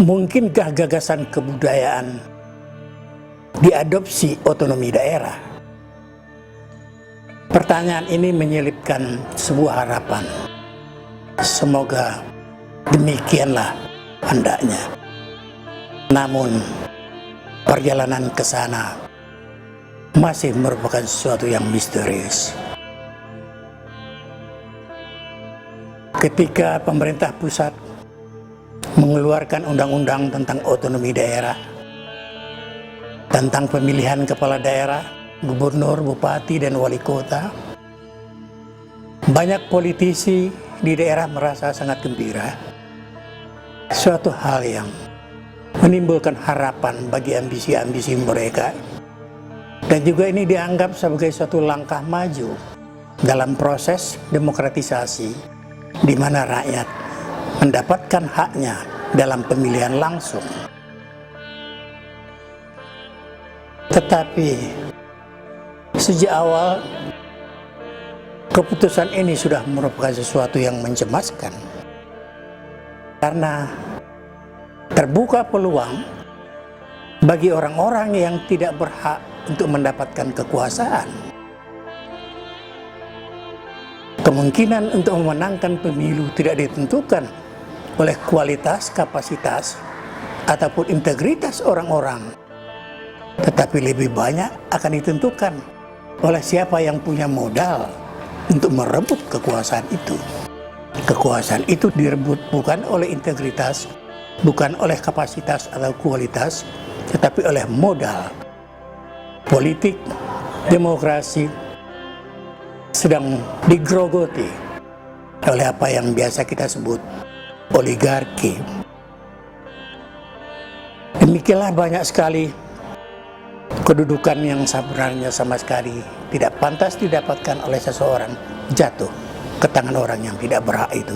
Mungkinkah gagasan kebudayaan diadopsi otonomi daerah? Pertanyaan ini menyelipkan sebuah harapan. Semoga demikianlah hendaknya. Namun perjalanan ke sana masih merupakan sesuatu yang misterius. Ketika pemerintah pusat mengeluarkan undang-undang tentang otonomi daerah, tentang pemilihan kepala daerah, gubernur, bupati, dan wali kota, banyak politisi di daerah merasa sangat gembira. Suatu hal yang menimbulkan harapan bagi ambisi-ambisi mereka, dan juga ini dianggap sebagai suatu langkah maju dalam proses demokratisasi, di mana rakyat mendapatkan haknya dalam pemilihan langsung. Tetapi sejak awal keputusan ini sudah merupakan sesuatu yang mencemaskan, karena terbuka peluang bagi orang-orang yang tidak berhak untuk mendapatkan kekuasaan. Kemungkinan untuk memenangkan pemilu tidak ditentukan oleh kualitas, kapasitas, ataupun integritas orang-orang, tetapi lebih banyak akan ditentukan oleh siapa yang punya modal untuk merebut kekuasaan itu. Kekuasaan itu direbut bukan oleh integritas, bukan oleh kapasitas atau kualitas, tetapi oleh modal. Politik demokrasi sedang digrogoti oleh apa yang biasa kita sebut oligarki. Demikianlah banyak sekali kedudukan yang sebenarnya sama sekali tidak pantas didapatkan oleh seseorang jatuh ke tangan orang yang tidak berhak itu.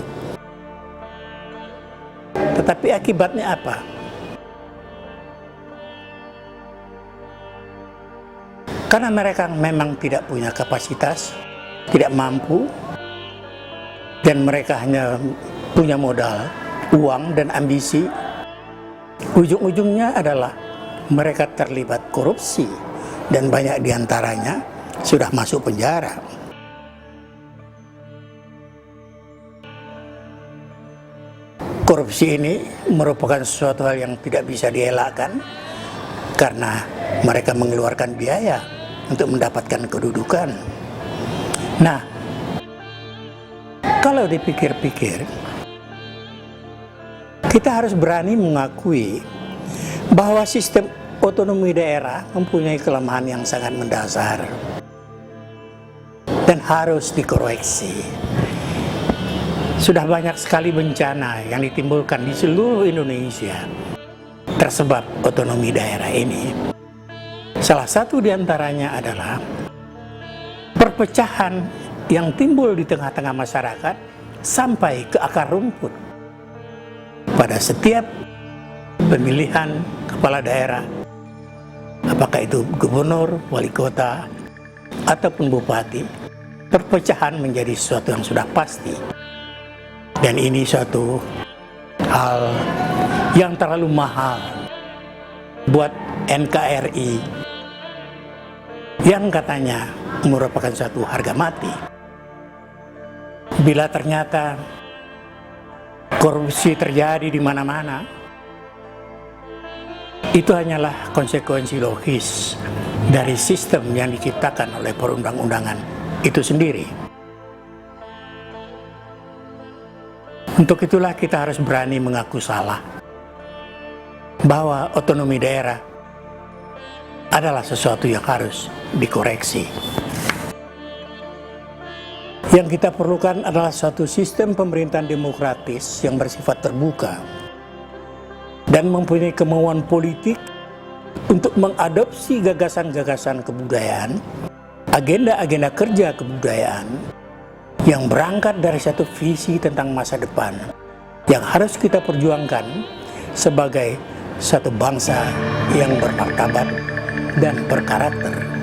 Tetapi akibatnya apa? Karena mereka memang tidak punya kapasitas, tidak mampu, dan mereka hanya punya modal, uang, dan ambisi. Ujung-ujungnya adalah mereka terlibat korupsi, dan banyak diantaranya sudah masuk penjara. Korupsi ini merupakan sesuatu hal yang tidak bisa dielakkan, karena mereka mengeluarkan biaya untuk mendapatkan kedudukan. Nah, kalau dipikir-pikir, kita harus berani mengakui bahwa sistem otonomi daerah mempunyai kelemahan yang sangat mendasar dan harus dikoreksi. Sudah banyak sekali bencana yang ditimbulkan di seluruh Indonesia tersebab otonomi daerah ini. Salah satu diantaranya adalah perpecahan yang timbul di tengah-tengah masyarakat sampai ke akar rumput. Pada setiap pemilihan kepala daerah, apakah itu gubernur, wali kota, ataupun bupati, perpecahan menjadi sesuatu yang sudah pasti. Dan ini suatu hal yang terlalu mahal buat NKRI yang katanya merupakan suatu harga mati. Bila ternyata korupsi terjadi di mana-mana, itu hanyalah konsekuensi logis dari sistem yang diciptakan oleh perundang-undangan itu sendiri. Untuk itulah kita harus berani mengaku salah, bahwa otonomi daerah adalah sesuatu yang harus dikoreksi. Yang kita perlukan adalah suatu sistem pemerintahan demokratis yang bersifat terbuka dan mempunyai kemauan politik untuk mengadopsi gagasan-gagasan kebudayaan, agenda-agenda kerja kebudayaan yang berangkat dari satu visi tentang masa depan yang harus kita perjuangkan sebagai satu bangsa yang bermartabat dan berkarakter.